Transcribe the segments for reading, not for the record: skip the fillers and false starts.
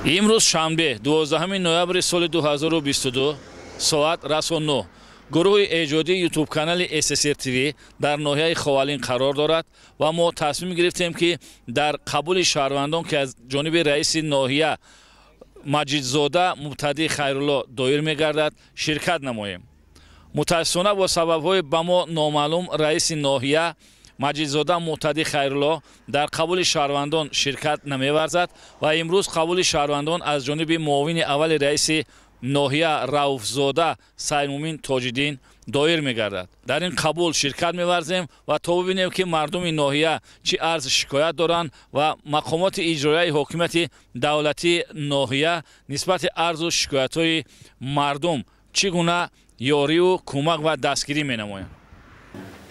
امروز شنبه 12 نوامبر سال 2022 ساعت رسم 9 گروه ایجادی یوتیوب کانال SSR TV در ناحیه خوالین قرار دارد و ما تصمیم گرفتیم که در قبول شهروندان که از جانب رئیس ناحیه مجیدزاده مبتدی خیرالله دایر می‌گردد شرکت نماییم. متأسفانه با سبب‌های به ما نامعلوم رئیس ناحیه مجیدزاده مبتدی خیرالله در قبول شهروندان شرکت نمی‌ورزد و امروز قبول شهروندان از جانب معاون اول رئیس ناحیه رؤوفزاده سیدمومن تاج‌الدین دایر می‌گردد. در این قبول شرکت می‌ورزیم و تا ببینیم که مردم ناحیه چه عرض شکایت دارند و مقامات اجرایی حکومت دولتی ناحیه نسبت عرض و شکایت‌های مردم چگونه یاری و کمک و دستگیری می‌نمایند.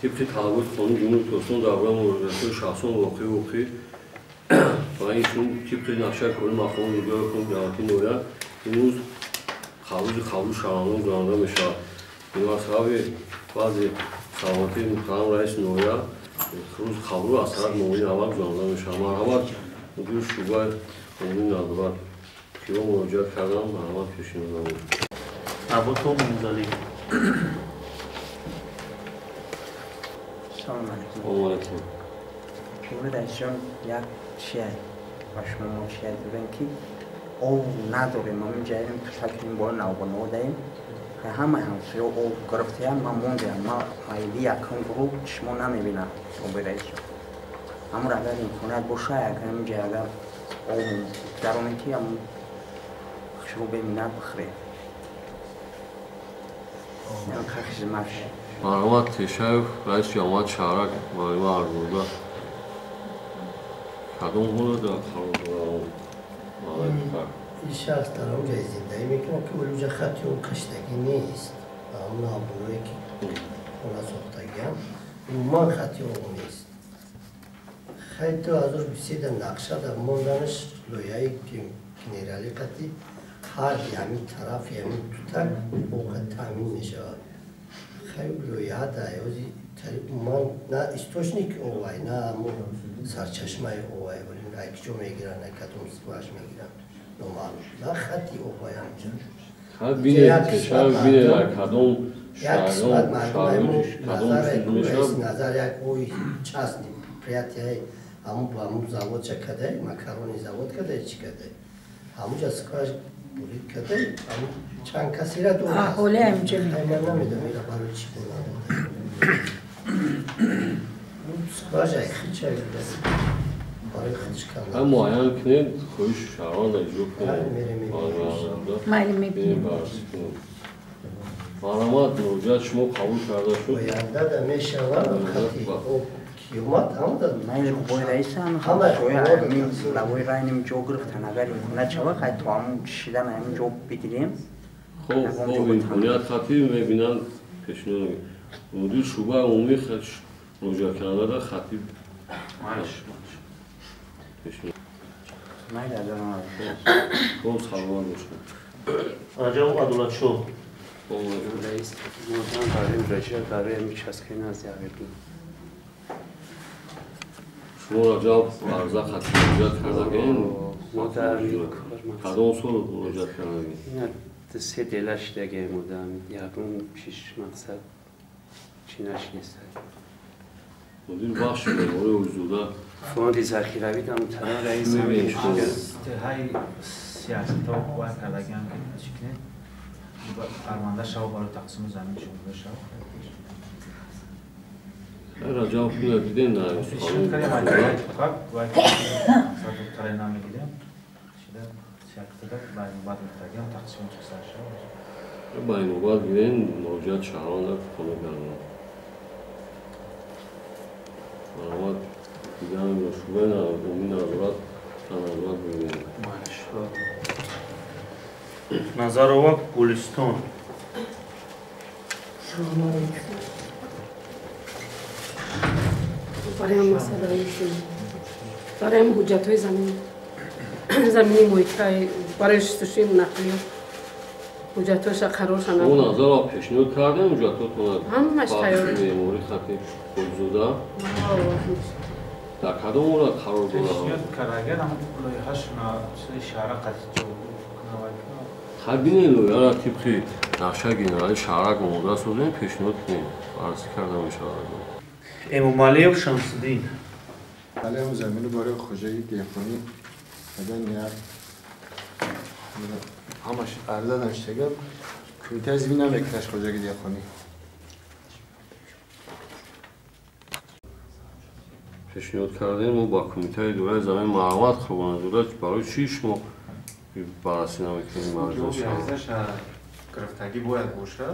طبق طلبات قانون جمهوری اسلامی درباره مراجعات شخصان واقعی و ایشون طبق نقشه کل مقام اجرایی حکومت دولتی ناحیه امروز قبول شهروندان گزارنده می‌شود. مناسبت بعضی سلامتی محترم رئیس ناحیه روز قبول از طرف معاون اول گزارنده می‌شود. مرحمت مدیر شعبه قانونی نظارت که با مراجعه کردم مرحمت پیشنهاد نمود. عباس منزلی. سلام علیکم. سلام علیکم. شما رئیسجان یک شیعه و شما شیعه دارین که او نداریم ما می‌جاییم تو شکل این بار نو داریم که همه همسایه او گرفته هم ما مونده ما مایلی یکم گروه شما نمی‌بینم او رئیسجان اما اگر امکانات باشه اگر می‌جای اگر او درونه که هم شروع ببینم بخره یعنی خیلی زمشه مرحمت تشریف رئیس جماعت شهرک معلم ارزوده کدوم حالا در خراب این شخص در اونجا زندگی میکنه که اونجا خطی اون کشتگی نیست و اون آبونوی که اون ساختگی هم من خطی اون نیست خیلی تو از اون بسید نقشه در موندنش لویایی که کنیرالی قطی هر همین طرف همین تو تک موقع تامین میشه خیلی لویه دایوزی من نه استوشنیک اوای نه همون سرچشمه اوای ولی نه اکجو میگیرن نه کدوم سواش میگیرن نمال نه خطی اوای همجا خیلی بینه تشریف بینه در کدوم شهرون نظر یک اوی چسنی پریاتی های همون زاود چه کده مکرونی زاود کده چی کده همونجا سکاش بولید کده همون چند کسی را دو احوله همجا من نمیدونم ایرا برای چی بودم سکاش یک خیچه برای خیچ کنم هم معاین کنید خویش شهران اجرا کنید مایلی میبینیم مرحمت مراجعات شما قبول کرده شد باینده در میشوند خطی کیومت هم داد من بوی رئیس هم شوی همین لوی رای نمی‌جا گرفتن اگر امکانات شود خیلی تو همون شیدن همین جو بگیریم خب امکانیت خطی میبینن پیشنهاد مدیر شعبه عمومی مراجعه کرده در خطی من دارم خب سلام باشم آجا عدالت شو. رئیس محترم برای رجوع برای میچسکین از یاوردون شما راجع به عرضه خطی مراجعه کردگین ما در کدوم اصول مراجعه کردگین این دسته دلش دیگه مودم یکون پیش مقصد چینش نیست مدیر بخش مقاره وجوده فوندی ذخیروی دم طرف رئیس میبینیم شما های سیاست ها باید کردگی هم که چکنه فرمانده شما برای تقسیم زمین شما بشه راجع به خونه دیدین نه کاری مجموعه اتفاق باید ساعت تره نمیگیریم شده سیاست ها بعد مختگی هم تقسیم چکسر شما با این موبایل بیدین مراجعات شهران در خونه کردن مرحمت دیگه هم با شبه عمومی نظارت تنظارت ببینیم نظر وقت گلستان. سلام علیکم برای هم مسئله ایشون برای هم حجت های زمینی محیط های برای شستشوی منقلیات حجت هایش قرار شنه اون نظر را پیشنهاد کردیم حجتاتون همش تیاره معماری خطی خودزوده در کدام مورد قرار دارد؟ پیشنهاد کارگر هم لایحه‌اش شهر قطعی خبینه لویا طبق نقشه گنرال شهرک آماده شده پیشنهاد کنیم عرض کردم شهرک امامعلی و شمس‌الدین بله اون زمین برای خوجایی دیخونی بدن یا همش عرضه داشته کمیته زمین هم اکتش خوجایی دیخونی پیشنهاد کردیم ما با کمیته دولت زمین مرامت خوبان دولت برای چی شما بررسی نمیکنیم ارزش گرفتگی باید باشه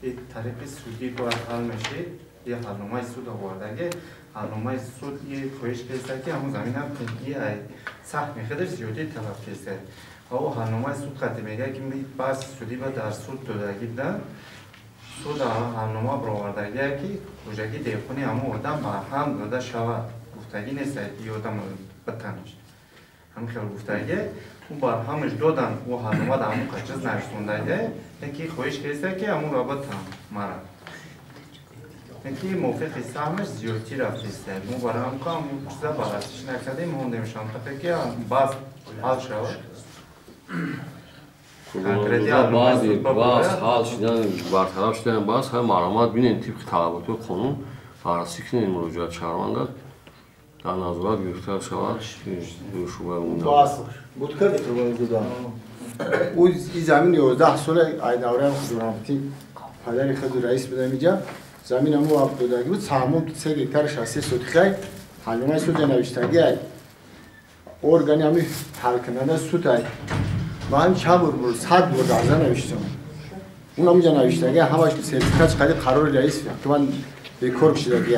این طریق سودی باید حل میشه یه حلنامه سود آوردگی حلنامه سود یه خواهش کرده که همون زمین هم تنگی سخت میخوادش زیادی طلب کرده او حلنامه سود قطعی میگه که بس سودی با در سود دادگی ده سود حلنامه برآوردگی که خوجگی دیخونی همون آدم برهم داده شود گفتگی نیست یه آدم بتنش همین خیلی گفتگی اون برهمش دادن و حلنامه در همون قچز نرسوندگی یکی خواهش کرده که همون را بتن مرد یکی موفق سهمش زیادی رفتیسته مو برهم که همون چیزا بررسیش نکردیم موندیمش منطقه که بس حل شود باز حال شدن برطرف شدن باز هم مرامت بینین طبق طلبات قانون بررسی کنین مراجعت شهروندان در نظارت گرفته شود دو شعبه اون بود کرد او این زمین 11 سال ایداره خودرامتی پدر خود رئیس بده میجا زمین همو آب دادگی بود سهمون 3 هکتار 60 سوتخی حلنامه سود نوشتگی ارگانی همی حل کننده سود من چه بود 100 بود ارزه نوشتم اون همونجا نوشتگی همش سرتیفیکاتش خیلی قرار رئیس که من بیکار بشیدگی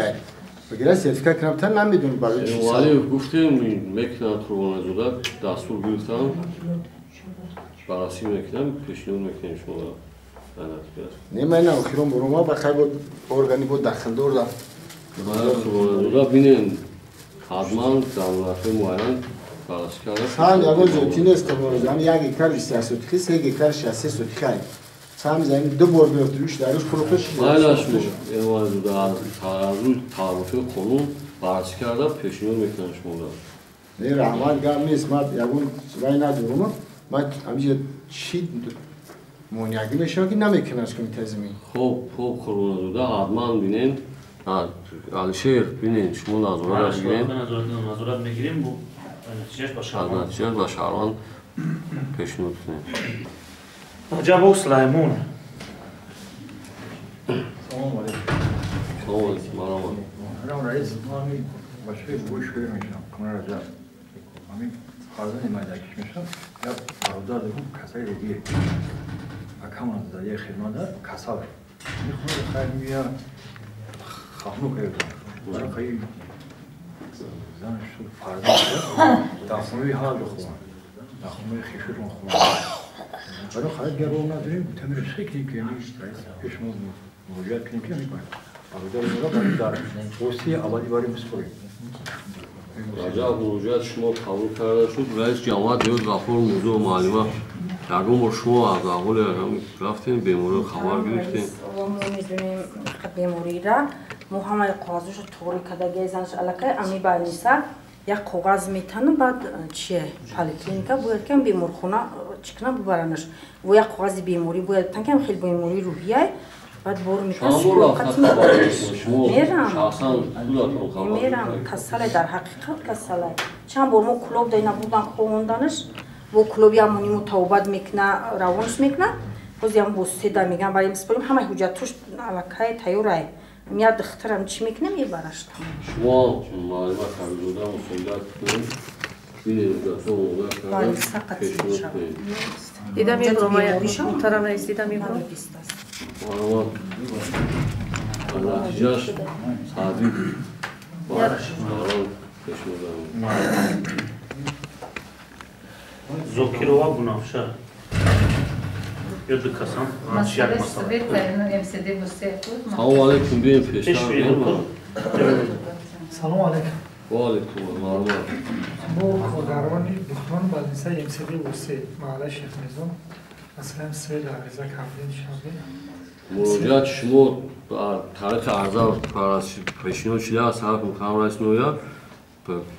بگیره سرتیفیکات کنم تا نمیدونم برای چی ولی گفتیم میکنن قربان زوده دستور گرفتم بررسی میکنم پیشنهاد میکنیم شما نه من آخرام برو ما بخیر بود ارگانی بود داخل دور دا قربان زوده بینین حتما ضرورت معین بررسی کرده سال یه جوتی نیست که یک هکتار 20 سوتخی 3 هکتار 60 سوتخی سام زمین دو بار بیفتروش داروش پروفش مایلش بود قربان زوده از روی تعارف قانون بررسی کرده پیشنهاد میکنم شما نه رحمان گام نیست ما یگون وای ندارم ما همینجا چی مونیاگی میشه که نمیکنه کمیته زمین خب قربان زوده حتما بینین علیشیر بینین شما نظارت بگیرین نظارت میگیریم بو نتیجه با شهروند پیشنهاد کنیم عجب و سلیمون سلام علیکم مرحبا رئیس ما همین بچه گوش بگیر میشم کمر رجب همین خواردن مدرکش میشم یا برادر دارم کسای دیگه و کمان در یک خدمت دار کسا میخونه خیلی میگه خانو که برای خیلی زنش تو فردا دخمه حال بخونم دخمه خیشون خونم برای خیلی گرون نداریم تمیر شکلی که نیست رئیس پیش ما موجود کنیم که میکنیم برادر مرا برای دارم پوستی آبادی باری مسپوریم راجع به مراجعت شما قبول کرده شد رئیس جماعت دیوز راپور موضوع و معلومات یکم بار شما از اول رفتین بیماری خبر گرفتین ما میدونیم بیماری را ما همه قاضیش طوری کداگی زنش علاقه امی بانیسا یک کاغذ میتونم بعد چیه پالیکلینیکا باید که بیمار خونه چیکنا ببرنش و یک کاغذ بیماری باید تنکم خیلی بیماری روحیه بعد بور میرم کساله در حقیقت کساله چند بار ما کلوب دینا بودن خوندنش و کلوبی همونی متوبت میکنه روانش میکنه بازی هم بوسیده میگن برای مسپریم همه حجتوش علاقه تیوره میاد دخترم چی میکنه میبرش شما معلومات حضوردن و سندت کنید بینید دفعه موقع کردن پیشنهاد کنید دیدم این رومایه محترم رئیس دیدم این رومایه معلومات نتیجهش تعدیل بارش پیشنهاد Zokirova Bunavşa. Yurdu Kasan. Masada Sovet ve MSD você tudo. Salam aleyküm benim peşten Teşekkür ederim. Salam aleyküm. Ve aleyküm marmar. Bu Garvani Duhman Balisa MSD você Mahala Şeyh Nizam. Mesela Seyla Reza Kavlin Şabi. مراجعت شما تاریخ ارزا پیشنهاد شده از طرف مقام رئیس نویا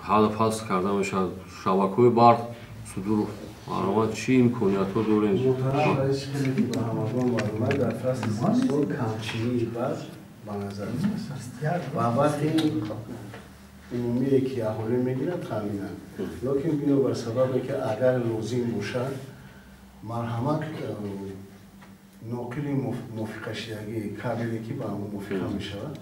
حال فصل کرده میشه شبکه‌های برق صدور معلومات چی امکانیات‌ها دارین؟ محترم رئیس خیلی به همگان معلومات در فصل زمستون کمچینی برق به نظر می‌رسد و وقتی عمومی که اهالی میگیرند تامینن لیکن اینو بر سببی که اگر لازم باشد مرحمت ناقل موافقه‌شدگی کابلی که با همون موافقه میشود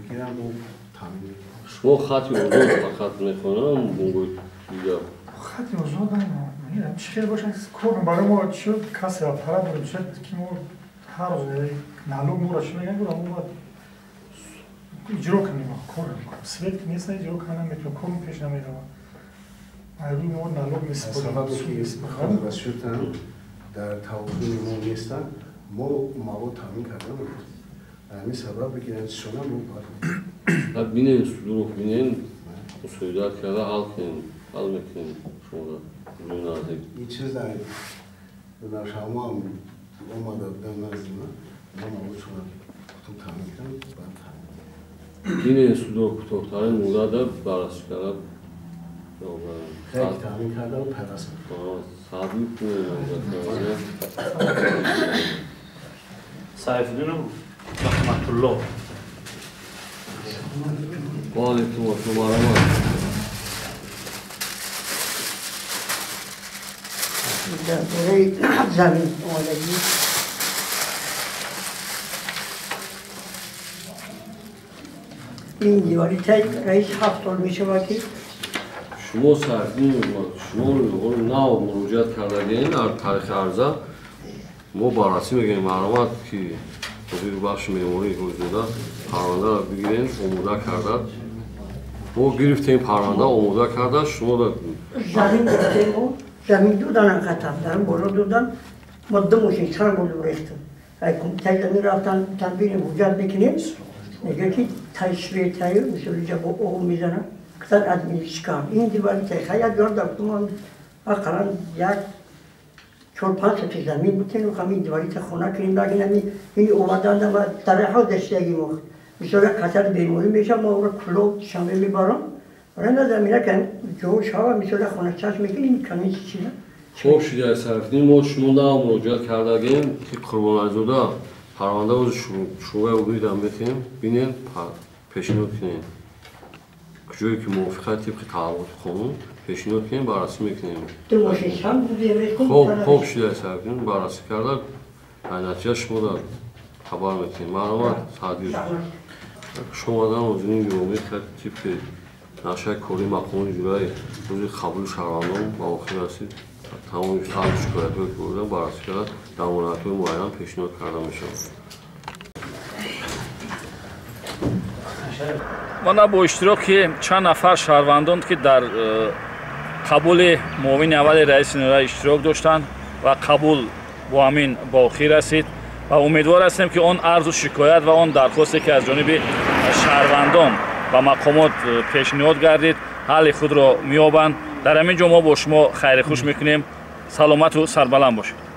بگیرن و تامین شما خطی اوزون فقط میخونم بونگوی دیگر خطی اوزون نمیدونم چی خیلی باشن کردم برای ما چه کسی را پرد داریم شد که ما هر روز نالوگ مورا چی میگن برای ما اجرا کنیم کردم سویت که نیست اجرا کنم میتونم کردم پیش نمیدونم روی ما نالوگ میسپریم سببی که خود رسیدن در توازن ما نیستن ما مواد تامین کردن همین سبب بگیرن شما مو بعد بینین صدور بینین مسئولیت کرده حل میکنین شما روی نازک این چیز در شما هم اومده بودن نزد ما مواد شما تو تامین کردن بعد تامین بینین صدور کوتاه‌ترین مدت بررسی کرده خیلی تامین کرده و پرست ثابت کنه سایف‌الدین رحمت الله و علیکم السلام در دوره زمین آمدگی این دیواری تایی رئیس 7 سال میشه باکی شما سرفین شما رو نو مراجعت کردگین در تاریخ عرضه ما بررسی میگیم معلومات که مدیر بخش معماری حضور پرونده را بگیرین آماده کرده ما گرفتیم پرونده آماده کرده شما را زمین گرفتیم و زمین دودن انقدر دارم بالا دودن ما دو ماشین سر بولو ریختم کمیته زمین رفتن تنبیل وجود میکنیم نگه که تشریع تایی مثل اینجا با اوه میزنم کتن ادمینیشکان این دیواری تایی خیلی یاد دارم من اقلا یک 4-5 سطح زمین بودیم و همین دیواری تا خونه کنیم بگیم این اومدن و طرح ها داشتگی مخت مثل قطر بیماری میشه ما او را کلوب شامه میبارم برای نه زمینه که جوش ها و مثل خونه چشم میکنیم کمی چیزه خوب شده سرفین ما شما نو مراجعت کردگین که قربان ازوده پرونده رو شروع اولی دم بتیم بینین پیشنهاد کنین کجایی که موافقت طبق تعهد قانون پیشنهاد کنین بررسی میکنیم دو ماشین هم بودیم خوب شده سرفین بررسی کرده نتیجه شما را خبر میکنیم معلومات تعدیل شما دارم از این گرومی که طبق نقشه کاری مقام جورای روز قبول شهروندان با آخر رسید تمام شکایت های که بودن بررسی کرده در مورد های معین پیشنهاد کرده میشن مانا با اشتراک چند نفر شهروندان که در قبول معاون اول رئیس نهایی اشتراک داشتند و قبول با همین باقی رسید و امیدوار هستیم که آن عرض و شکایت و آن درخواستی که از جانب شهروندان و مقامات پیشنهاد گردید حل خود را می‌یابند. در همین جا ما با شما خیر خوش میکنیم. سلامت و سربلند باشید.